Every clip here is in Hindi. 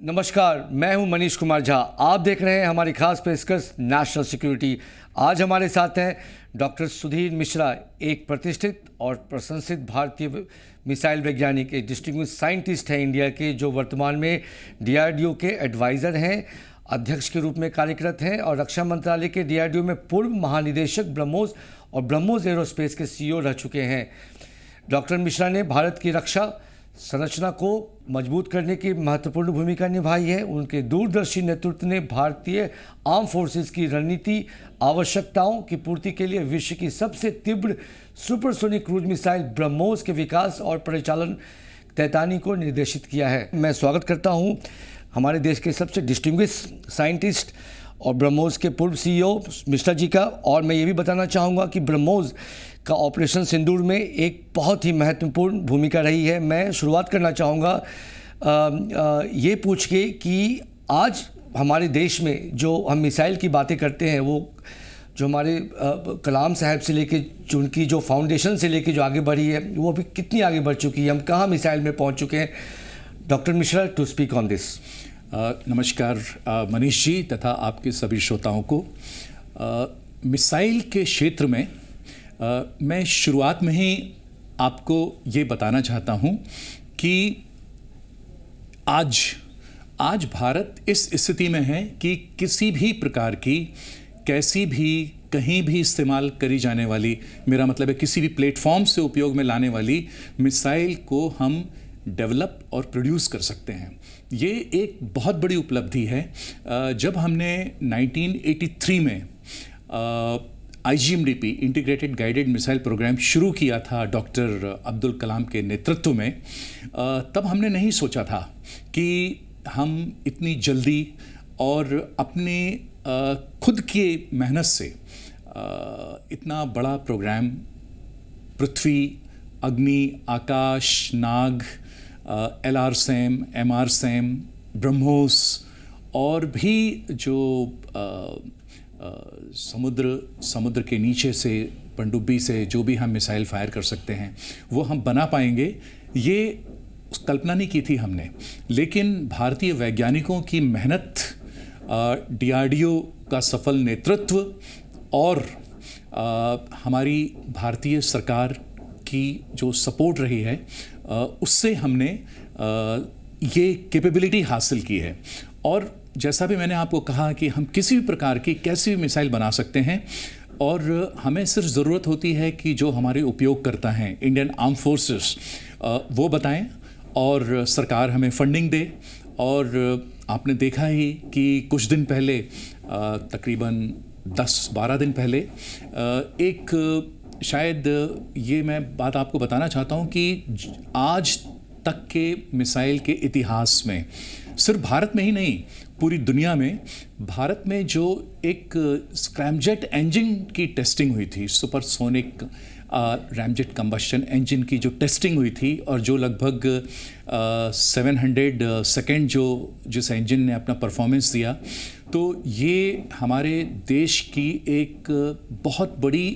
नमस्कार, मैं हूं मनीष कुमार झा। आप देख रहे हैं हमारी खास पेशकश नेशनल सिक्योरिटी। आज हमारे साथ हैं डॉक्टर सुधीर मिश्रा, एक प्रतिष्ठित और प्रशंसित भारतीय मिसाइल वैज्ञानिक, एक डिस्टिंग्विश साइंटिस्ट हैं इंडिया के, जो वर्तमान में डीआरडीओ के एडवाइज़र हैं, अध्यक्ष के रूप में कार्यरत हैं और रक्षा मंत्रालय के डीआरडीओ में पूर्व महानिदेशक ब्रह्मोस और ब्रह्मोस एरोस्पेस के सीईओ रह चुके हैं। डॉक्टर मिश्रा ने भारत की रक्षा संरचना को मजबूत करने की महत्वपूर्ण भूमिका निभाई है। उनके दूरदर्शी नेतृत्व ने भारतीय आर्म फोर्सेस की रणनीति आवश्यकताओं की पूर्ति के लिए विश्व की सबसे तीव्र सुपरसोनिक क्रूज मिसाइल ब्रह्मोस के विकास और परिचालन तैतानी को निर्देशित किया है। मैं स्वागत करता हूं हमारे देश के सबसे डिस्टिंग्विश साइंटिस्ट और ब्रह्मोस के पूर्व सीईओ मिश्रा जी का। और मैं ये भी बताना चाहूँगा कि ब्रह्मोस का ऑपरेशन सिंदूर में एक बहुत ही महत्वपूर्ण भूमिका रही है। मैं शुरुआत करना चाहूँगा ये पूछ के कि आज हमारे देश में जो हम मिसाइल की बातें करते हैं, वो जो हमारे कलाम साहब से लेके जो उनकी जो फाउंडेशन से लेके जो आगे बढ़ी है, वो अभी कितनी आगे बढ़ चुकी है, हम कहाँ मिसाइल में पहुँच चुके हैं। Doctor Mishra, to speak on this. नमस्कार मनीष जी तथा आपके सभी श्रोताओं को। मिसाइल के क्षेत्र में मैं शुरुआत में ही आपको ये बताना चाहता हूँ कि आज भारत इस स्थिति में है कि किसी भी प्रकार की, कैसी भी, कहीं भी इस्तेमाल करी जाने वाली, मेरा मतलब है किसी भी प्लेटफॉर्म से उपयोग में लाने वाली मिसाइल को हम डेवलप और प्रोड्यूस कर सकते हैं। ये एक बहुत बड़ी उपलब्धि है। जब हमने 1983 में IGMDP integrated guided missile programme शुरू किया था डॉक्टर अब्दुल कलाम के नेतृत्व में, तब हमने नहीं सोचा था कि हम इतनी जल्दी और अपने खुद के मेहनत से इतना बड़ा प्रोग्राम पृथ्वी, अग्नि, आकाश, नाग, LRSAM, MRSAM, ब्रह्मोस और भी जो समुद्र के नीचे से, पनडुब्बी से जो भी हम मिसाइल फायर कर सकते हैं, वो हम बना पाएंगे, ये कल्पना नहीं की थी हमने। लेकिन भारतीय वैज्ञानिकों की मेहनत, DRDO का सफल नेतृत्व और हमारी भारतीय सरकार की जो सपोर्ट रही है, उससे हमने ये कैपेबिलिटी हासिल की है। और जैसा भी मैंने आपको कहा कि हम किसी भी प्रकार की कैसी भी मिसाइल बना सकते हैं, और हमें सिर्फ ज़रूरत होती है कि जो हमारे उपयोगकर्ता हैं, इंडियन आर्म फोर्सेस, वो बताएं और सरकार हमें फंडिंग दे। और आपने देखा ही कि कुछ दिन पहले, तकरीबन 10-12 दिन पहले, एक शायद ये मैं बात आपको बताना चाहता हूँ कि आज तक के मिसाइल के इतिहास में, सिर्फ भारत में ही नहीं, पूरी दुनिया में, भारत में जो एक स्क्रैमजेट इंजन की टेस्टिंग हुई थी, सुपरसोनिक रैमजेट कंबस्शन इंजन की जो टेस्टिंग हुई थी, और जो लगभग 700 सेकेंड जिस इंजन ने अपना परफॉर्मेंस दिया, तो ये हमारे देश की एक बहुत बड़ी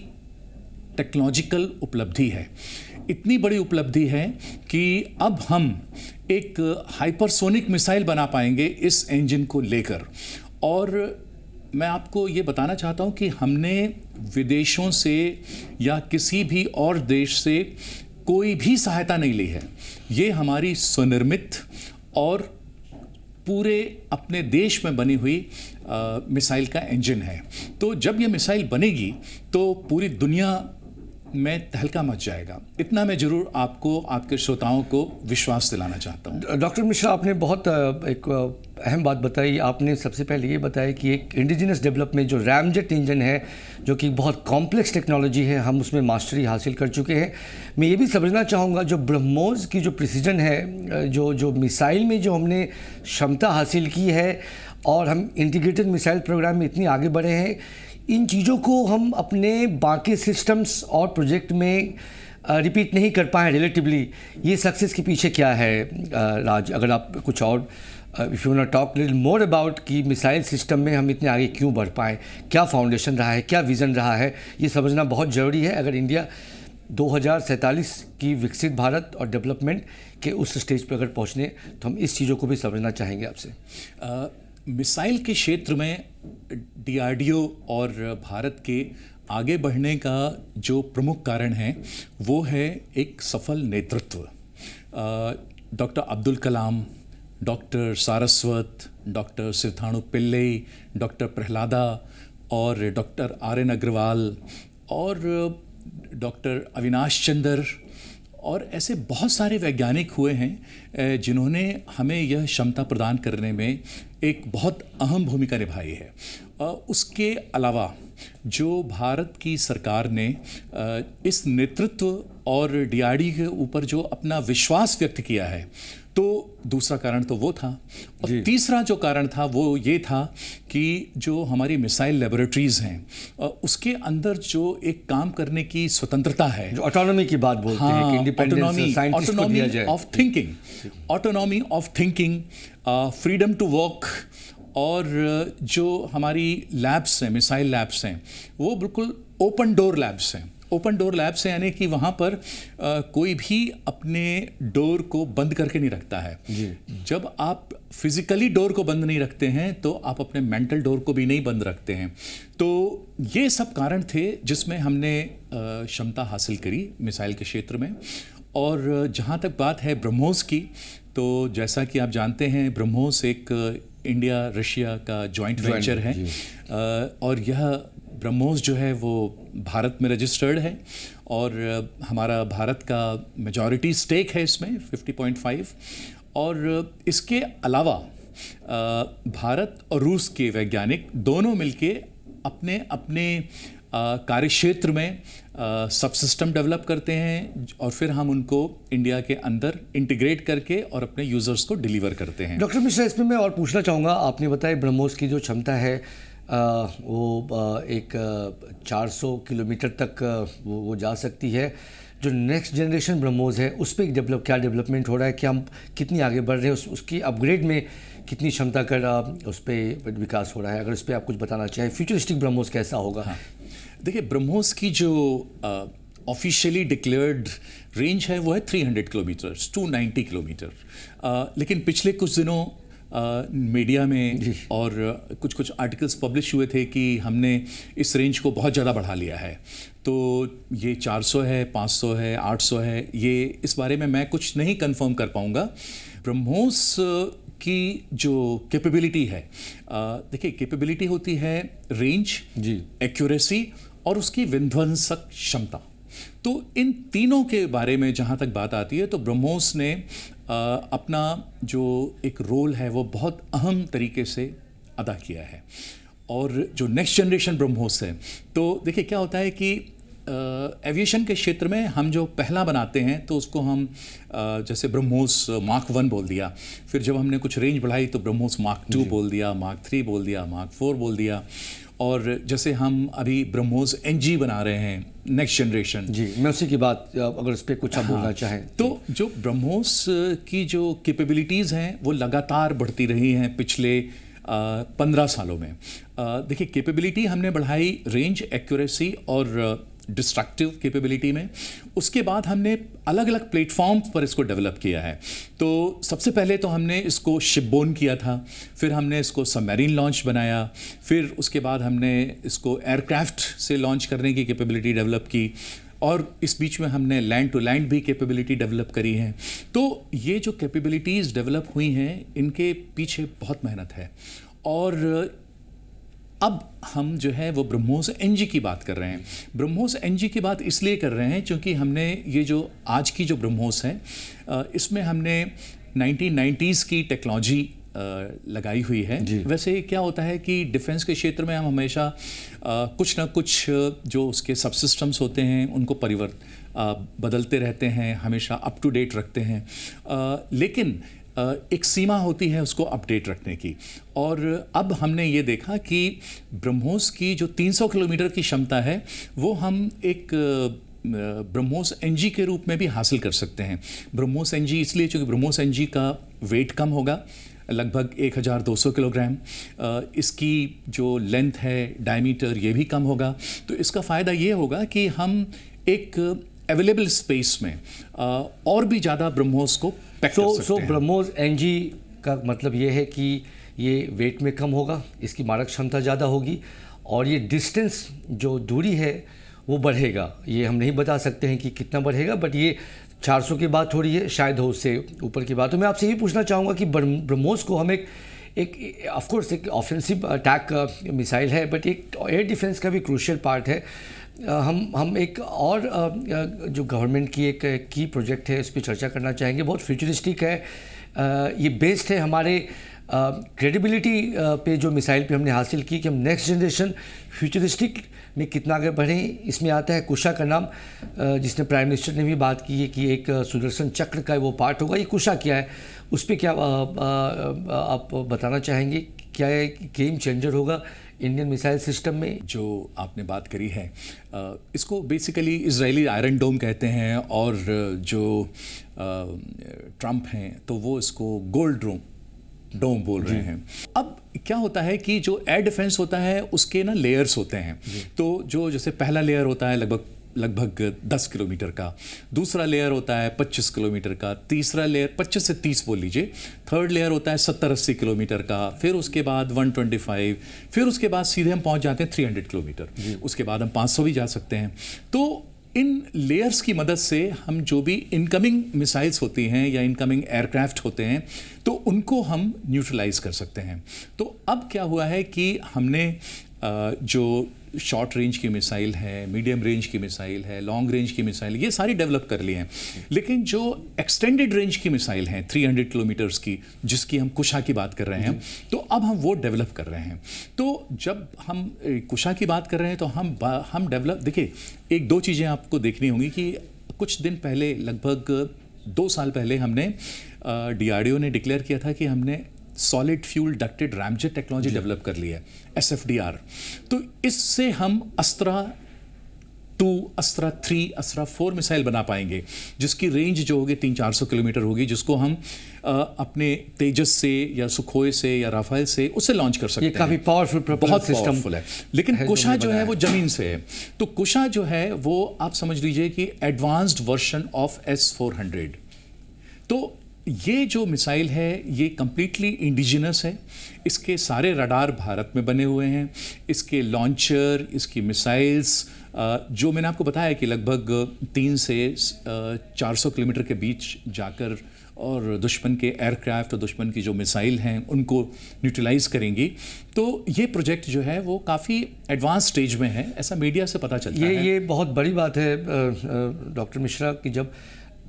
टेक्नोलॉजिकल उपलब्धि है। इतनी बड़ी उपलब्धि है कि अब हम एक हाइपरसोनिक मिसाइल बना पाएंगे इस इंजन को लेकर। और मैं आपको ये बताना चाहता हूँ कि हमने विदेशों से या किसी भी और देश से कोई भी सहायता नहीं ली है। ये हमारी स्वनिर्मित और पूरे अपने देश में बनी हुई मिसाइल का इंजन है। तो जब ये मिसाइल बनेगी तो पूरी दुनिया में तहलका मच जाएगा। इतना मैं जरूर आपको, आपके श्रोताओं को विश्वास दिलाना चाहता हूँ। डॉक्टर मिश्रा, आपने बहुत एक अहम बात बताई। आपने सबसे पहले ये बताया कि एक इंडिजिनस डेवलपमेंट जो रैमजेट इंजन है, जो कि बहुत कॉम्प्लेक्स टेक्नोलॉजी है, हम उसमें मास्टरी हासिल कर चुके हैं। मैं ये भी समझना चाहूँगा, जो ब्रह्मोस की जो प्रिसीजन है, जो मिसाइल में जो हमने क्षमता हासिल की है, और हम इंटीग्रेटेड मिसाइल प्रोग्राम में इतनी आगे बढ़े हैं, इन चीज़ों को हम अपने बाकी सिस्टम्स और प्रोजेक्ट में रिपीट नहीं कर पाए रिलेटिवली। ये सक्सेस के पीछे क्या है राज? अगर आप कुछ और if you want talk little more about कि मिसाइल सिस्टम में हम इतने आगे क्यों बढ़ पाए, क्या फाउंडेशन रहा है, क्या विज़न रहा है, ये समझना बहुत ज़रूरी है अगर इंडिया 2047 की विकसित भारत और डेवलपमेंट के उस स्टेज पे अगर पहुंचने, तो हम इस चीज़ों को भी समझना चाहेंगे आपसे। मिसाइल के क्षेत्र में डीआरडीओ और भारत के आगे बढ़ने का जो प्रमुख कारण है वो है एक सफल नेतृत्व। Doctor Abdul Kalam, doctor Saraswat, doctor Sivathanu Pillai, doctor Prahlada और डॉक्टर आर.एन. अग्रवाल और डॉक्टर अविनाश चंद्र और ऐसे बहुत सारे वैज्ञानिक हुए हैं जिन्होंने हमें यह क्षमता प्रदान करने में एक बहुत अहम भूमिका निभाई है। उसके अलावा जो भारत की सरकार ने इस नेतृत्व और डीआरडी के ऊपर जो अपना विश्वास व्यक्त किया है, तो दूसरा कारण तो वो था। और तीसरा जो कारण था वो ये था कि जो हमारी मिसाइल लेबोरेटरीज हैं उसके अंदर जो एक काम करने की स्वतंत्रता है, जो ऑटोनॉमी की बात बोलते हैं कि इंडिपेंडेंस साइंटिस्ट को दिया जाए, autonomy of thinking, freedom to work, और जो हमारी लैब्स हैं, मिसाइल लैब्स हैं, वो बिल्कुल ओपन डोर लैब्स हैं। ओपन डोर लैब्स हैं यानी कि वहाँ पर कोई भी अपने डोर को बंद करके नहीं रखता है। जब आप फिजिकली डोर को बंद नहीं रखते हैं तो आप अपने मेंटल डोर को भी नहीं बंद रखते हैं। तो ये सब कारण थे जिसमें हमने क्षमता हासिल करी मिसाइल के क्षेत्र में। और जहाँ तक बात है ब्रह्मोस की, तो जैसा कि आप जानते हैं ब्रह्मोस एक इंडिया रशिया का जॉइंट वेंचर है और यह ब्रह्मोस जो है वो भारत में रजिस्टर्ड है और हमारा भारत का मेजॉरिटी स्टेक है इसमें 50.5। और इसके अलावा भारत और रूस के वैज्ञानिक दोनों मिलके अपने अपने कार्यक्षेत्र में सब सिस्टम डेवलप करते हैं और फिर हम उनको इंडिया के अंदर इंटीग्रेट करके और अपने यूजर्स को डिलीवर करते हैं। डॉक्टर मिश्रा, इसमें मैं और पूछना चाहूँगा, आपने बताया ब्रह्मोस की जो क्षमता है वो एक 400 किलोमीटर तक वो जा सकती है। जो नेक्स्ट जनरेशन ब्रह्मोस है उस पर क्या डेवलपमेंट हो रहा है, कि हम कितनी आगे बढ़ रहे हैं, उसकी अपग्रेड में कितनी क्षमता का उस पर विकास हो रहा है, अगर उस पर आप कुछ बताना चाहें, फ्यूचरिस्टिक ब्रह्मोस कैसा होगा? हाँ, देखिए ब्रह्मोस की जो ऑफिशियली डिक्लेयर्ड रेंज है वो है 300 किलोमीटर, 290 किलोमीटर। लेकिन पिछले कुछ दिनों मीडिया में और कुछ आर्टिकल्स पब्लिश हुए थे कि हमने इस रेंज को बहुत ज़्यादा बढ़ा लिया है। तो ये 400 है, 500 है, 800 है, ये इस बारे में मैं कुछ नहीं कंफर्म कर पाऊँगा। ब्रह्मोस की जो कैपेबिलिटी है, देखिए कैपेबिलिटी होती है रेंज, एक्यूरेसी और उसकी विध्वंसक क्षमता। तो इन तीनों के बारे में जहाँ तक बात आती है तो ब्रह्मोस ने अपना जो एक रोल है वो बहुत अहम तरीके से अदा किया है। और जो नेक्स्ट जनरेशन ब्रह्मोस है, तो देखिए क्या होता है कि एविएशन के क्षेत्र में हम जो पहला बनाते हैं तो उसको हम जैसे ब्रह्मोस मार्क 1 बोल दिया, फिर जब हमने कुछ रेंज बढ़ाई तो ब्रह्मोस मार्क 2 बोल दिया, मार्क 3 बोल दिया, मार्क 4 बोल दिया। और जैसे हम अभी ब्रह्मोस NG बना रहे हैं नेक्स्ट जनरेशन। मैं उसी की बात, अगर उस पर कुछ आप बोलना चाहें तो जो ब्रह्मोस की जो कैपेबिलिटीज़ हैं वो लगातार बढ़ती रही हैं पिछले 15 सालों में। देखिए कैपेबिलिटी हमने बढ़ाई रेंज, एक्यूरेसी और डिस्ट्रक्टिव कैपेबिलिटी में। उसके बाद हमने अलग अलग प्लेटफॉर्म पर इसको डेवलप किया है। तो सबसे पहले तो हमने इसको शिपबोर्न किया था, फिर हमने इसको सबमरीन लॉन्च बनाया, फिर उसके बाद हमने इसको एयरक्राफ्ट से लॉन्च करने की कैपेबिलिटी डेवलप की, और इस बीच में हमने लैंड टू लैंड भी कैपेबिलिटी डेवलप करी है। तो ये जो कैपेबिलिटीज़ डेवलप हुई हैं इनके पीछे बहुत मेहनत है। और अब हम जो है वो ब्रह्मोस NG की बात कर रहे हैं। ब्रह्मोस NG की बात इसलिए कर रहे हैं क्योंकि हमने ये जो आज की जो ब्रह्मोस है इसमें हमने 1990s की टेक्नोलॉजी लगाई हुई है। वैसे क्या होता है कि डिफेंस के क्षेत्र में हम हमेशा कुछ ना कुछ जो उसके सबसिस्टम्स होते हैं उनको बदलते रहते हैं, हमेशा अप टू डेट रखते हैं, लेकिन एक सीमा होती है उसको अपडेट रखने की। और अब हमने ये देखा कि ब्रह्मोस की जो 300 किलोमीटर की क्षमता है वो हम एक ब्रह्मोस NG के रूप में भी हासिल कर सकते हैं। ब्रह्मोस NG इसलिए क्योंकि ब्रह्मोस NG का वेट कम होगा, लगभग 1200 किलोग्राम। इसकी जो लेंथ है, डायमीटर, ये भी कम होगा। तो इसका फ़ायदा ये होगा कि हम एक अवेलेबल स्पेस में और भी ज़्यादा ब्रह्मोस को पैक कर सकते हैं। ब्रह्मोस एनजी का मतलब ये है कि ये वेट में कम होगा, इसकी मारक क्षमता ज़्यादा होगी और ये डिस्टेंस जो दूरी है वो बढ़ेगा। ये हम नहीं बता सकते हैं कि कितना बढ़ेगा, बट ये 400 की बात हो रही है, शायद हो उससे ऊपर की बात। तो मैं आपसे ये पूछना चाहूँगा कि ब्रह्मोस को हम एक ऑफ कोर्स एक ऑफेंसिव अटैक मिसाइल है, बट एक एयर डिफेंस का भी क्रूशियल पार्ट है। हम एक और जो गवर्नमेंट की एक की प्रोजेक्ट है उस पर चर्चा करना चाहेंगे। बहुत फ्यूचरिस्टिक है, ये बेस्ड है हमारे क्रेडिबिलिटी पे जो मिसाइल पे हमने हासिल की कि हम नेक्स्ट जनरेशन फ्यूचरिस्टिक में कितना आगे बढ़ें। इसमें आता है कुशा का नाम, जिसने प्राइम मिनिस्टर ने भी बात की है कि एक सुदर्शन चक्र का वो पार्ट होगा। ये कुशा क्या है, उस पर क्या आप बताना चाहेंगे? क्या ये गेम चेंजर होगा इंडियन मिसाइल सिस्टम में? जो आपने बात करी है, इसको बेसिकली इजरायली आयरन डोम कहते हैं और जो ट्रंप हैं तो वो इसको गोल्ड डोम बोल रहे हैं। अब क्या होता है कि जो एयर डिफेंस होता है उसके ना लेयर्स होते हैं। तो जो जैसे पहला लेयर होता है लगभग 10 किलोमीटर का, दूसरा लेयर होता है 25 किलोमीटर का, तीसरा लेयर 25 से 30 बोल लीजिए, थर्ड लेयर होता है 70-80 किलोमीटर का, फिर उसके बाद 125, फिर उसके बाद सीधे हम पहुंच जाते हैं 300 किलोमीटर, उसके बाद हम 500 भी जा सकते हैं। तो इन लेयर्स की मदद से हम जो भी इनकमिंग मिसाइल्स होती हैं या इनकमिंग एयरक्राफ्ट होते हैं तो उनको हम न्यूट्रलाइज कर सकते हैं। तो अब क्या हुआ है कि हमने जो शॉर्ट रेंज की मिसाइल है, मीडियम रेंज की मिसाइल है, लॉन्ग रेंज की मिसाइल, ये सारी डेवलप कर ली हैं। लेकिन जो एक्सटेंडेड रेंज की मिसाइल हैं 300 किलोमीटर्स की, जिसकी हम कुशा की बात कर रहे हैं, तो अब हम वो डेवलप कर रहे हैं। तो जब हम कुशा की बात कर रहे हैं तो हम डेवलप, देखिए एक दो चीज़ें आपको देखनी होंगी कि कुछ दिन पहले, लगभग 2 साल पहले, हमने DRDO ने डिक्लेयर किया था कि हमने solid fuel ducted ramjet technology develop कर ली है, SFDR। तो इससे हम अस्त्रा 2, अस्त्रा 3, अस्त्रा 4 मिसाइल बना पाएंगे, जिसकी रेंज जो होगी 300-400 किलोमीटर होगी, जिसको हम अपने तेजस से या सुखोई से या राफेल से उससे लॉन्च कर सकते हैं। ये काफ़ी पावरफुल, बहुत पावरफुल है। लेकिन कुशा जो है वो जमीन से है। तो कुशा जो है वो आप समझ लीजिए कि एडवांस्ड वर्जन ऑफ S-400। तो ये जो मिसाइल है ये कम्प्लीटली इंडिजिनस है। इसके सारे रडार भारत में बने हुए हैं। इसके लॉन्चर, इसकी मिसाइल्स, जो मैंने आपको बताया कि लगभग 3 से 400 किलोमीटर के बीच जाकर और दुश्मन के एयरक्राफ्ट और दुश्मन की जो मिसाइल हैं उनको न्यूट्रलाइज करेंगी। तो ये प्रोजेक्ट जो है वो काफ़ी एडवांस स्टेज में है, ऐसा मीडिया से पता चलता है। ये बहुत बड़ी बात है डॉक्टर मिश्रा, कि जब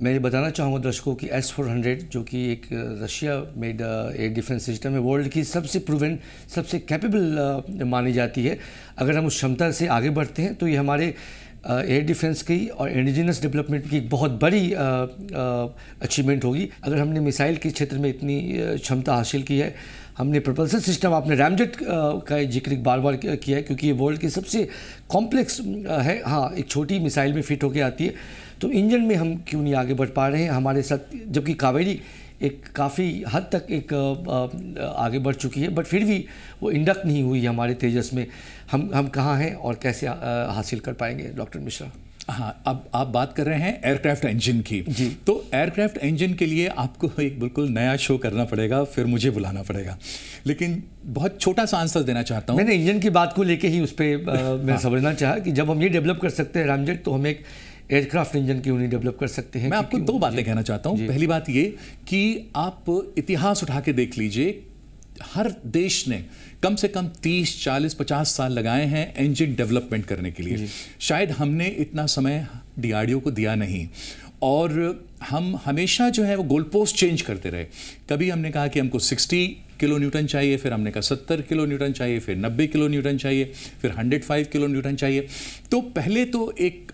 मैं ये बताना चाहूँगा दर्शकों की S-400 जो कि एक Russia made air defence system है, वर्ल्ड की सबसे प्रूवन, सबसे कैपेबल मानी जाती है। अगर हम उस क्षमता से आगे बढ़ते हैं तो ये हमारे एयर डिफेंस की और इंडिजिनस डेवलपमेंट की एक बहुत बड़ी अचीवमेंट होगी। अगर हमने मिसाइल के क्षेत्र में इतनी क्षमता हासिल की है, हमने प्रपल्सन सिस्टम, आपने रैमजेट का जिक्र बार बार किया है क्योंकि ये वर्ल्ड की सबसे कॉम्प्लेक्स है। हाँ, एक छोटी मिसाइल में फिट होकर आती है। तो इंजन में हम क्यों नहीं आगे बढ़ पा रहे हैं हमारे साथ, जबकि कावेरी एक काफ़ी हद तक एक आगे बढ़ चुकी है, बट फिर भी वो इंडक्ट नहीं हुई हमारे तेजस में। हम कहाँ हैं और कैसे हासिल कर पाएंगे डॉक्टर मिश्रा? हाँ, अब आप बात कर रहे हैं एयरक्राफ्ट इंजन की। तो एयरक्राफ्ट इंजन के लिए आपको एक बिल्कुल नया शो करना पड़ेगा, फिर मुझे बुलाना पड़ेगा। लेकिन बहुत छोटा सा आंसर देना चाहता हूँ। मैंने इंजन की बात को लेके ही उस पर मैं समझना चाहा कि जब हम ये डेवलप कर सकते हैं रैमजेट, तो हम एक एयरक्राफ्ट इंजन क्यों नहीं डेवलप कर सकते हैं? मैं आपको 2 बातें कहना चाहता हूँ। पहली बात ये कि आप इतिहास उठा के देख लीजिए, हर देश ने कम से कम 30, 40, 50 साल लगाए हैं इंजन डेवलपमेंट करने के लिए। शायद हमने इतना समय DRDO को दिया नहीं, और हम हमेशा जो है वो गोल पोस्ट चेंज करते रहे। कभी हमने कहा कि हमको 60 किलो न्यूटन चाहिए, फिर हमने कहा 70 किलो न्यूटन चाहिए, फिर 90 किलो न्यूटन चाहिए, फिर 105 किलो न्यूटन चाहिए। तो पहले तो एक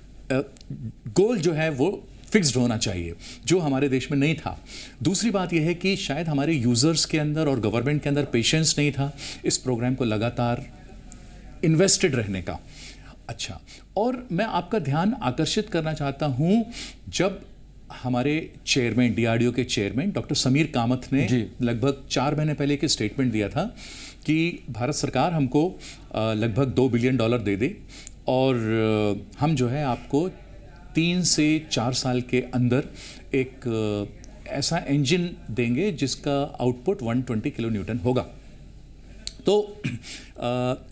गोल जो है वो फिक्स्ड होना चाहिए, जो हमारे देश में नहीं था। दूसरी बात यह है कि शायद हमारे यूज़र्स के अंदर और गवर्नमेंट के अंदर पेशेंस नहीं था इस प्रोग्राम को लगातार इन्वेस्टेड रहने का। अच्छा, और मैं आपका ध्यान आकर्षित करना चाहता हूं, जब हमारे चेयरमैन, DRDO के चेयरमैन डॉक्टर समीर कामत ने लगभग 4 महीने पहले एक स्टेटमेंट दिया था कि भारत सरकार हमको लगभग $2 बिलियन दे दे और हम जो है आपको 3 से 4 साल के अंदर एक ऐसा इंजन देंगे जिसका आउटपुट 120 किलो न्यूटन होगा। तो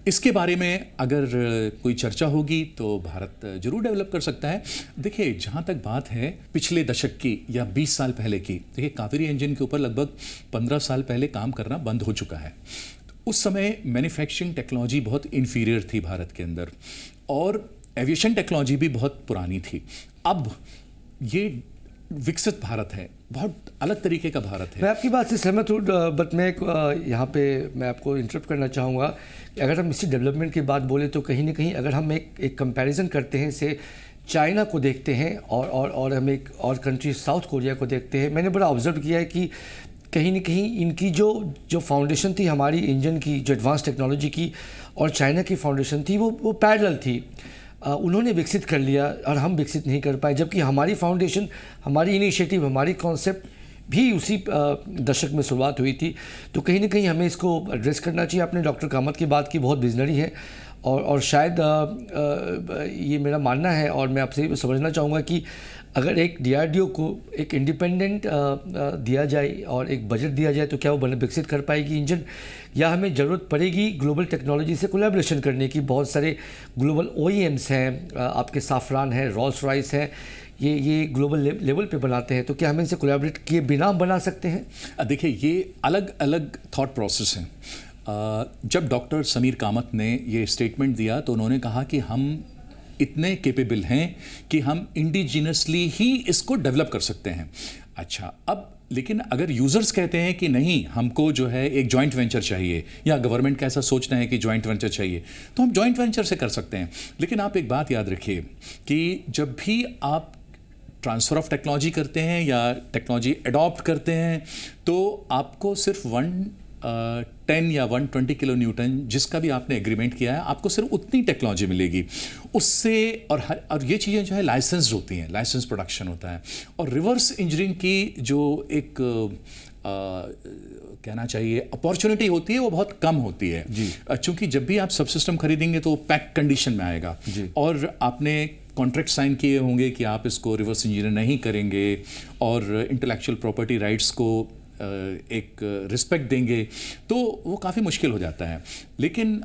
इसके बारे में अगर कोई चर्चा होगी तो भारत जरूर डेवलप कर सकता है। देखिए, जहाँ तक बात है पिछले दशक की या 20 साल पहले की, देखिए कावेरी इंजन के ऊपर लगभग 15 साल पहले काम करना बंद हो चुका है। उस समय मैन्युफैक्चरिंग टेक्नोलॉजी बहुत इन्फीरियर थी भारत के अंदर और एविएशन टेक्नोलॉजी भी बहुत पुरानी थी। अब ये विकसित भारत है, बहुत अलग तरीके का भारत है। मैं आपकी बात से सहमत हूँ, बट मैं यहाँ पे मैं आपको इंटरप्ट करना चाहूँगा। अगर हम इसी डेवलपमेंट की बात बोले तो कहीं ना कहीं अगर हम एक कंपैरिजन करते हैं से चाइना को देखते हैं और हम एक और कंट्री साउथ कोरिया को देखते हैं, मैंने बड़ा ऑब्जर्व किया है कि कहीं ना कहीं इनकी जो फाउंडेशन थी हमारी इंजन की, जो एडवांस टेक्नोलॉजी की, और चाइना की फाउंडेशन थी वो पैरेलल थी। उन्होंने विकसित कर लिया और हम विकसित नहीं कर पाए, जबकि हमारी फाउंडेशन, हमारी इनिशिएटिव, हमारी कॉन्सेप्ट भी उसी दशक में शुरुआत हुई थी। तो कहीं ना कहीं हमें इसको एड्रेस करना चाहिए। आपने डॉक्टर कामत की बात की, बहुत विजनरी है और शायद ये मेरा मानना है और मैं आपसे समझना चाहूँगा कि अगर एक DRDO को एक इंडिपेंडेंट दिया जाए और एक बजट दिया जाए तो क्या वो विकसित कर पाएगी इंजन, या हमें ज़रूरत पड़ेगी ग्लोबल टेक्नोलॉजी से कोलैबोरेशन करने की? बहुत सारे ग्लोबल OEMs हैं, आपके साफरान है, रॉल्स रॉयस है, ये ग्लोबल लेवल पे बनाते हैं, तो क्या हम इनसे कोलैबोरेट किए बिना बना सकते हैं? देखिए, ये अलग अलग थॉट प्रोसेस हैं। जब डॉक्टर समीर कामत ने ये स्टेटमेंट दिया तो उन्होंने कहा कि हम इतने कैपेबल हैं कि हम इंडिजिनसली ही इसको डेवलप कर सकते हैं। अच्छा, अब लेकिन अगर यूज़र्स कहते हैं कि नहीं, हमको जो है एक जॉइंट वेंचर चाहिए, या गवर्नमेंट का ऐसा सोचना है कि जॉइंट वेंचर चाहिए, तो हम जॉइंट वेंचर से कर सकते हैं। लेकिन आप एक बात याद रखिए कि जब भी आप ट्रांसफ़र ऑफ टेक्नोलॉजी करते हैं या टेक्नोलॉजी अडॉप्ट करते हैं तो आपको सिर्फ 110 या 120 किलो न्यूटन जिसका भी आपने एग्रीमेंट किया है, आपको सिर्फ उतनी टेक्नोलॉजी मिलेगी उससे। और ये चीज़ें जो है लाइसेंस होती हैं, लाइसेंस प्रोडक्शन होता है। और रिवर्स इंजीनियरिंग की जो एक कहना चाहिए अपॉर्चुनिटी होती है वो बहुत कम होती है जी। चूँकि जब भी आप सब सिस्टम खरीदेंगे तो पैक कंडीशन में आएगा जी। और आपने कॉन्ट्रैक्ट साइन किए होंगे कि आप इसको रिवर्स इंजीनियर नहीं करेंगे और इंटेलेक्चुअल प्रॉपर्टी राइट्स को एक रिस्पेक्ट देंगे, तो वो काफ़ी मुश्किल हो जाता है। लेकिन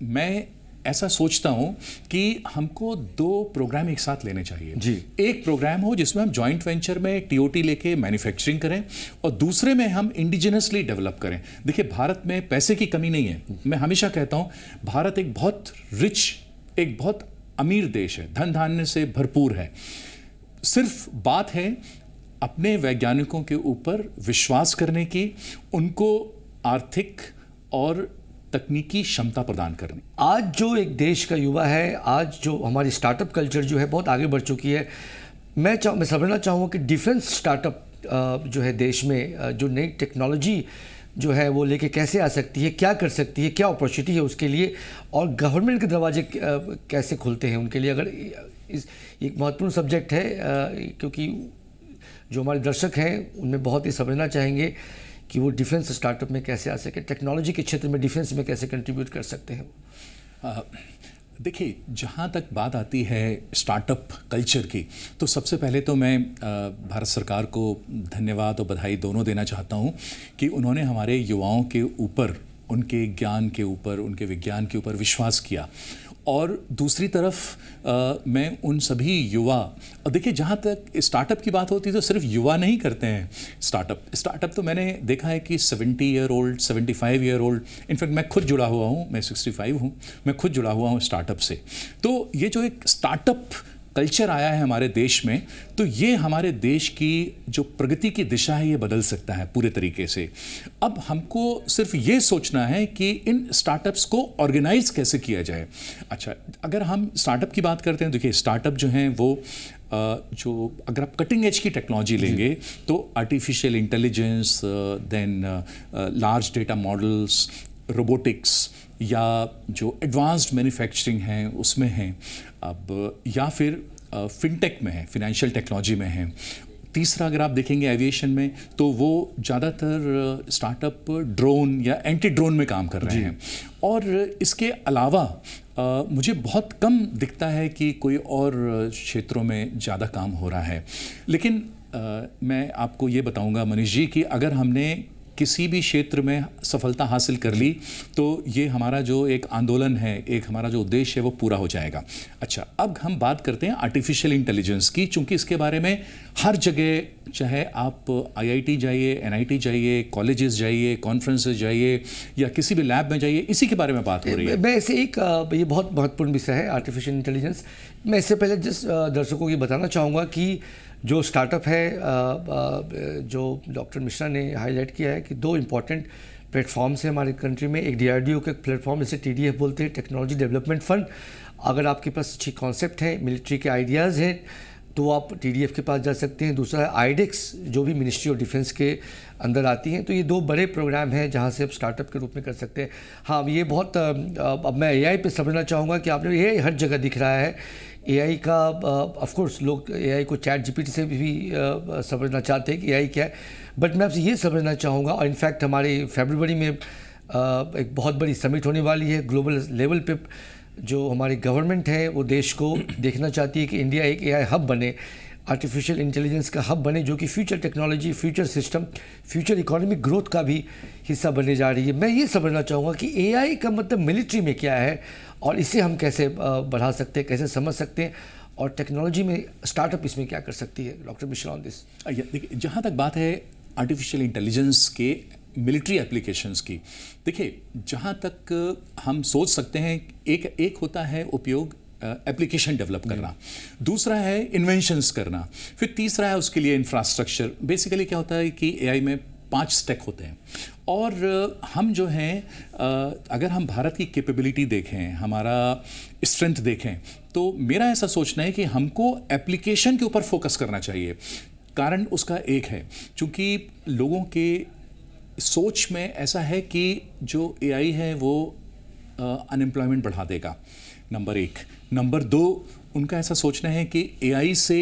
मैं ऐसा सोचता हूँ कि हमको 2 प्रोग्राम एक साथ लेने चाहिए जी। एक प्रोग्राम हो जिसमें हम जॉइंट वेंचर में TOT लेके मैन्युफैक्चरिंग करें और दूसरे में हम इंडिजिनसली डेवलप करें। देखिए, भारत में पैसे की कमी नहीं है। मैं हमेशा कहता हूँ भारत एक बहुत रिच, एक बहुत अमीर देश है, धन धान्य से भरपूर है। सिर्फ बात है अपने वैज्ञानिकों के ऊपर विश्वास करने की, उनको आर्थिक और तकनीकी क्षमता प्रदान करनी। आज जो एक देश का युवा है, आज जो हमारी स्टार्टअप कल्चर जो है बहुत आगे बढ़ चुकी है। मैं समझना चाहूँगा कि डिफेंस स्टार्टअप जो है देश में, जो नई टेक्नोलॉजी जो है वो लेके कैसे आ सकती है, क्या कर सकती है, क्या अपॉर्चुनिटी है उसके लिए, और गवर्नमेंट के दरवाजे कैसे खुलते हैं उनके लिए। अगर एक महत्वपूर्ण सब्जेक्ट है क्योंकि जो हमारे दर्शक हैं उनमें बहुत ही समझना चाहेंगे कि वो डिफेंस स्टार्टअप में कैसे आ सके, टेक्नोलॉजी के क्षेत्र में डिफेंस में कैसे कंट्रीब्यूट कर सकते हैं। देखिए, जहाँ तक बात आती है स्टार्टअप कल्चर की, तो सबसे पहले तो मैं भारत सरकार को धन्यवाद और बधाई दोनों देना चाहता हूँ कि उन्होंने हमारे युवाओं के ऊपर, उनके ज्ञान के ऊपर, उनके विज्ञान के ऊपर विश्वास किया। और दूसरी तरफ मैं उन सभी युवा, और देखिए जहाँ तक स्टार्टअप की बात होती है तो सिर्फ युवा नहीं करते हैं स्टार्टअप तो मैंने देखा है कि 70 year old, 75 year old, in fact मैं खुद जुड़ा हुआ हूँ, मैं 65 हूँ, मैं खुद जुड़ा हुआ हूँ स्टार्टअप से। तो ये जो एक स्टार्टअप कल्चर आया है हमारे देश में, तो ये हमारे देश की जो प्रगति की दिशा है ये बदल सकता है पूरे तरीके से। अब हमको सिर्फ ये सोचना है कि इन स्टार्टअप्स को ऑर्गेनाइज कैसे किया जाए। अच्छा, अगर हम स्टार्टअप की बात करते हैं, देखिए स्टार्टअप जो हैं वो जो अगर आप कटिंग एज की टेक्नोलॉजी लेंगे तो artificial intelligence, then large data models, robotics, या जो एडवांस्ड मैन्युफैक्चरिंग हैं उसमें हैं, अब या फिर फिनटेक में है, फिनेंशियल टेक्नोलॉजी में है। तीसरा अगर आप देखेंगे एविएशन में तो वो ज़्यादातर स्टार्टअप ड्रोन या एंटी ड्रोन में काम कर रहे हैं। और इसके अलावा मुझे बहुत कम दिखता है कि कोई और क्षेत्रों में ज़्यादा काम हो रहा है। लेकिन मैं आपको ये बताऊंगा मनीष जी कि अगर हमने किसी भी क्षेत्र में सफलता हासिल कर ली तो ये हमारा जो एक आंदोलन है, एक हमारा जो उद्देश्य है वो पूरा हो जाएगा। अच्छा, अब हम बात करते हैं आर्टिफिशियल इंटेलिजेंस की, चूंकि इसके बारे में हर जगह, चाहे आप आईआईटी जाइए, एनआईटी जाइए, कॉलेजेस जाइए, कॉन्फ्रेंसेस जाइए या किसी भी लैब में जाइए, इसी के बारे में बात हो रही है। मैं ऐसे ये बहुत महत्वपूर्ण विषय है आर्टिफिशियल इंटेलिजेंस। मैं इससे पहले जिस दर्शकों को ये बताना चाहूँगा कि जो स्टार्टअप है जो डॉक्टर मिश्रा ने हाईलाइट किया है कि 2 इम्पॉर्टेंट प्लेटफॉर्म्स हैं हमारे कंट्री में। एक डीआरडीओ का प्लेटफॉर्म, जिसे टीडीएफ बोलते हैं, टेक्नोलॉजी डेवलपमेंट फंड। अगर आपके पास अच्छी कॉन्सेप्ट है, मिलिट्री के आइडियाज़ हैं, तो आप टीडीएफ के पास जा सकते हैं। दूसरा है आईडेक्स, जो भी मिनिस्ट्री ऑफ डिफेंस के अंदर आती हैं। तो ये 2 बड़े प्रोग्राम हैं जहाँ से आप स्टार्टअप के रूप में कर सकते हैं। हाँ, ये बहुत अब मैं एआई पे समझना चाहूँगा कि आपने ये हर जगह दिख रहा है एआई का। ऑफ कोर्स लोग एआई को चैट जीपीटी से भी समझना चाहते हैं कि एआई क्या है, बट मैं आपसे ये समझना चाहूँगा। और इनफैक्ट हमारे फरवरी में एक बहुत बड़ी समिट होने वाली है ग्लोबल लेवल पे। जो हमारी गवर्नमेंट है वो देश को देखना चाहती है कि इंडिया एक एआई हब बने, आर्टिफिशियल इंटेलिजेंस का हब बने, जो कि future technology, future system, future economic growth का भी हिस्सा बनने जा रही है। मैं ये समझना चाहूँगा कि एआई का मतलब मिलिट्री में क्या है और इसे हम कैसे बढ़ा सकते हैं, कैसे समझ सकते हैं, और टेक्नोलॉजी में स्टार्टअप इसमें क्या कर सकती है। Doctor Mishra on this. देखिए, जहाँ तक बात है आर्टिफिशियल इंटेलिजेंस के मिलिट्री एप्लीकेशंस की, देखिए जहाँ तक हम सोच सकते हैं, एक होता है उपयोग एप्लीकेशन डेवलप करना, दूसरा है इन्वेंशंस करना, फिर तीसरा है उसके लिए इंफ्रास्ट्रक्चर। बेसिकली क्या होता है कि एआई में 5 स्टेक होते हैं। और हम जो हैं, अगर हम भारत की कैपेबिलिटी देखें, हमारा स्ट्रेंथ देखें, तो मेरा ऐसा सोचना है कि हमको एप्लीकेशन के ऊपर फोकस करना चाहिए। कारण उसका एक है, चूँकि लोगों के सोच में ऐसा है कि जो एआई है वो अनएम्प्लॉयमेंट बढ़ा देगा, नंबर 1। नंबर 2, उनका ऐसा सोचना है कि एआई से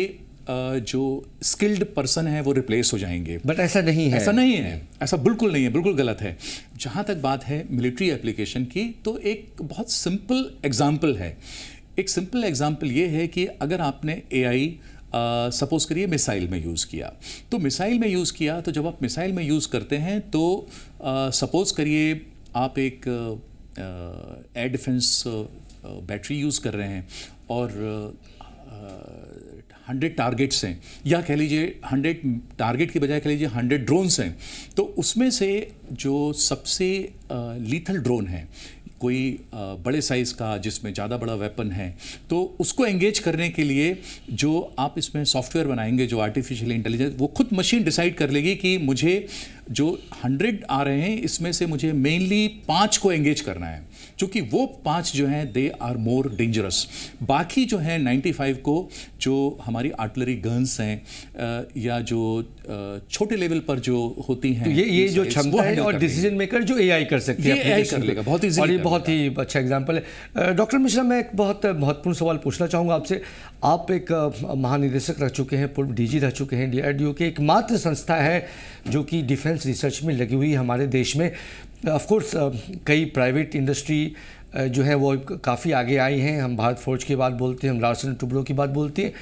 जो स्किल्ड पर्सन है वो रिप्लेस हो जाएंगे। बट ऐसा नहीं है, ऐसा नहीं है, ऐसा बिल्कुल नहीं है, बिल्कुल गलत है। जहाँ तक बात है मिलिट्री एप्लीकेशन की, तो एक बहुत सिंपल एग्जाम्पल है। एक सिंपल एग्जाम्पल ये है कि अगर आपने एआई सपोज करिए मिसाइल में यूज़ किया, तो मिसाइल में यूज़ किया, तो जब आप मिसाइल में यूज़ करते हैं तो सपोज करिए आप एक एयर डिफेंस बैटरी यूज़ कर रहे हैं और 100 टारगेट्स हैं, या कह लीजिए 100 टारगेट की बजाय कह लीजिए 100 ड्रोन्स हैं। तो उसमें से जो सबसे लीथल ड्रोन है, कोई बड़े साइज़ का जिसमें ज़्यादा बड़ा वेपन है, तो उसको एंगेज करने के लिए जो आप इसमें सॉफ्टवेयर बनाएंगे, जो आर्टिफिशियल इंटेलिजेंस, वो खुद मशीन डिसाइड कर लेगी कि मुझे जो 100 आ रहे हैं इसमें से मुझे मेनली 5 को एंगेज करना है, क्योंकि वो 5 जो हैं दे आर मोर डेंजरस। बाकी जो हैं 95 को, जो हमारी आर्टिलरी गन्स हैं या जो छोटे लेवल पर जो होती हैं, तो ये जो क्षमता है और डिसीजन मेकर जो एआई कर सकती है, एआई कर लेगा बहुत इजीली। और ये बहुत ही अच्छा एग्जांपल है। डॉक्टर मिश्रा, मैं एक बहुत महत्वपूर्ण सवाल पूछना चाहूँगा आपसे। आप एक महानिदेशक रह चुके हैं, पूर्व डीजी रह चुके हैं। डीआरडीओ की एकमात्र संस्था है जो कि डिफेंस रिसर्च में लगी हुई है हमारे देश में। ऑफ कोर्स कई प्राइवेट इंडस्ट्री जो है वो काफ़ी आगे आई हैं। हम भारत फोर्ज की बात बोलते हैं, हम लार्सन टुब्रो की बात बोलते हैं,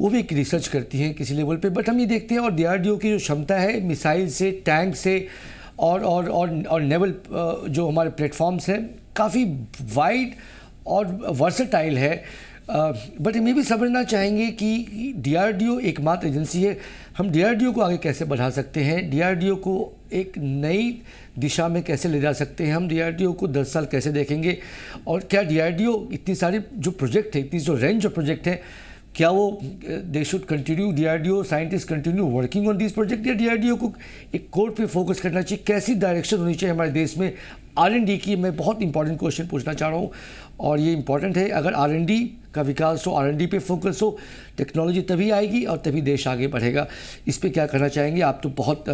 वो भी एक रिसर्च करती हैं किसी लेवल पे। बट हम ये देखते हैं, और डीआरडीओ की जो क्षमता है मिसाइल से, टैंक से और नेवल जो हमारे प्लेटफॉर्म्स हैं, काफ़ी वाइड और वर्सेटाइल है। बट हम ये भी समझना चाहेंगे कि डीआरडीओ एकमात्र एजेंसी है। हम डीआरडीओ को आगे कैसे बढ़ा सकते हैं, डीआरडीओ को एक नई दिशा में कैसे ले जा सकते हैं, हम डीआरडीओ को 10 साल कैसे देखेंगे, और क्या डीआरडीओ इतनी सारी जो प्रोजेक्ट है, इतनी जो रेंज ऑफ प्रोजेक्ट है, क्या वो they should continue, DRDO scientist continue working on this project, या डीआरडीओ को एक कोर पे फोकस करना चाहिए? कैसी डायरेक्शन होनी चाहिए हमारे देश में आर&डी की? मैं बहुत इंपॉर्टेंट क्वेश्चन पूछना चाह रहा हूँ, और ये इंपॉर्टेंट है। अगर आर&डी का विकास हो, आर&डी पे फोकस हो, टेक्नोलॉजी तभी आएगी और तभी देश आगे बढ़ेगा। इस पे क्या करना चाहेंगे? आप तो बहुत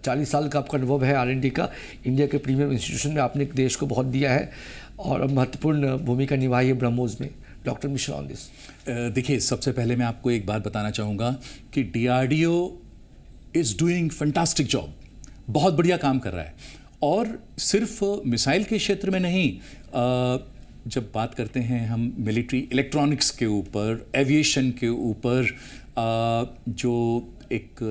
40 साल का आपका अनुभव है आर&डी का, इंडिया के प्रीमियम इंस्टीट्यूशन में आपने देश को बहुत दिया है और महत्वपूर्ण भूमिका निभाई है ब्रह्मोस में। Doctor Mishra on this? देखिए, सबसे पहले मैं आपको एक बात बताना चाहूँगा कि DRDO is doing fantastic job, बहुत बढ़िया काम कर रहा है। और सिर्फ मिसाइल के क्षेत्र में नहीं, जब बात करते हैं हम मिलिट्री इलेक्ट्रॉनिक्स के ऊपर, एविएशन के ऊपर, जो एक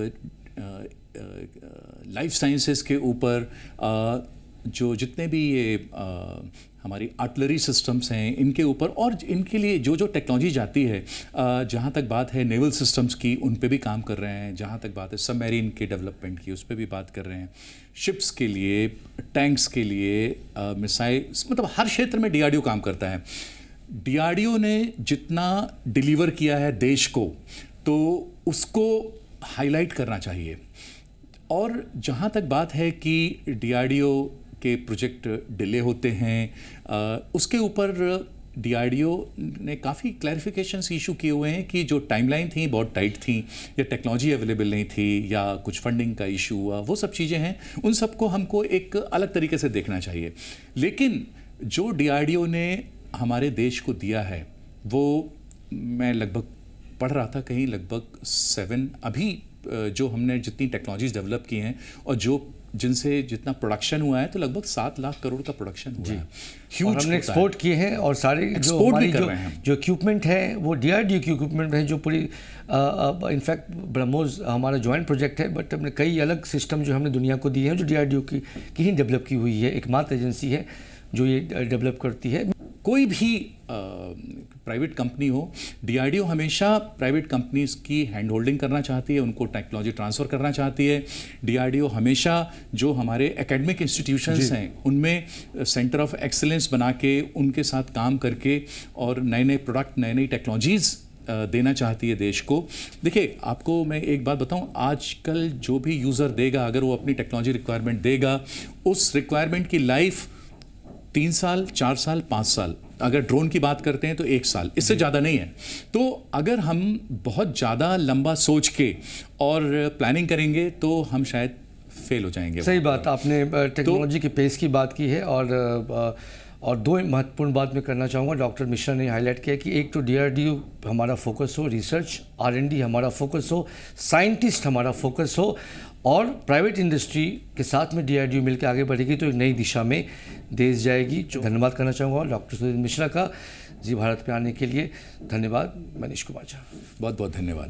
लाइफ साइंसेस के ऊपर, जो जितने भी ये हमारी आर्टिलरी सिस्टम्स हैं इनके ऊपर, और इनके लिए जो जो टेक्नोलॉजी जाती है, जहाँ तक बात है नेवल सिस्टम्स की, उन पे भी काम कर रहे हैं। जहाँ तक बात है सबमरीन के डेवलपमेंट की, उस पे भी बात कर रहे हैं। शिप्स के लिए, टैंक्स के लिए, मिसाइल, मतलब हर क्षेत्र में DRDO काम करता है। DRDO ने जितना डिलीवर किया है देश को, तो उसको हाईलाइट करना चाहिए। और जहाँ तक बात है कि DRDO के प्रोजेक्ट डिले होते हैं, उसके ऊपर DRDO ने काफ़ी क्लैरिफिकेशंस इशू किए हुए हैं कि जो टाइमलाइन थी बहुत टाइट थी, या टेक्नोलॉजी अवेलेबल नहीं थी, या कुछ फंडिंग का इशू हुआ, वो सब चीज़ें हैं। उन सबको हमको एक अलग तरीके से देखना चाहिए। लेकिन जो DRDO ने हमारे देश को दिया है, वो मैं लगभग पढ़ रहा था कहीं, लगभग 7 अभी जो हमने जितनी टेक्नोलॉजीज डेवलप की हैं और जिनसे जितना प्रोडक्शन हुआ है, तो लगभग 7 लाख करोड़ का प्रोडक्शन हुआ है। और हमने एक्सपोर्ट किए हैं, और सारे जो हमारी जो इक्विपमेंट है वो DRDO की इक्विपमेंट है, जो पूरी इनफैक्ट ब्रह्मोस हमारा जॉइंट प्रोजेक्ट है, बट हमने कई अलग सिस्टम जो हमने दुनिया को दिए हैं जो DRDO की ही डेवलप की हुई है। एकमात्र एजेंसी है जो ये डेवलप करती है। कोई भी प्राइवेट कंपनी हो, DRDO हमेशा प्राइवेट कंपनीज की हैंड होल्डिंग करना चाहती है, उनको टेक्नोलॉजी ट्रांसफ़र करना चाहती है। DRDO हमेशा जो हमारे एकेडमिक इंस्टीट्यूशंस हैं उनमें सेंटर ऑफ एक्सीलेंस बना के, उनके साथ काम करके, और नए नए प्रोडक्ट, नई नई टेक्नोलॉजीज़ देना चाहती है देश को। देखिए, आपको मैं एक बात बताऊं, आजकल जो भी यूज़र देगा, अगर वो अपनी टेक्नोलॉजी रिक्वायरमेंट देगा, उस रिक्वायरमेंट की लाइफ 3 साल, 4 साल, 5 साल, अगर ड्रोन की बात करते हैं तो 1 साल, इससे ज़्यादा नहीं है। तो अगर हम बहुत ज़्यादा लंबा सोच के और प्लानिंग करेंगे तो हम शायद फेल हो जाएंगे। सही बात, आपने टेक्नोलॉजी के पेस की बात की है। और 2 महत्वपूर्ण बात मैं करना चाहूँगा। डॉक्टर मिश्रा ने हाईलाइट किया कि एक तो DRDO हमारा फोकस हो, रिसर्च R&D हमारा फोकस हो, साइंटिस्ट हमारा फोकस हो, और प्राइवेट इंडस्ट्री के साथ में DRDO मिलकर आगे बढ़ेगी तो एक नई दिशा में देश जाएगी। धन्यवाद करना चाहूँगा डॉक्टर सुधीर मिश्रा का जी भारत में आने के लिए। धन्यवाद। मनीष कुमार झा, बहुत बहुत धन्यवाद।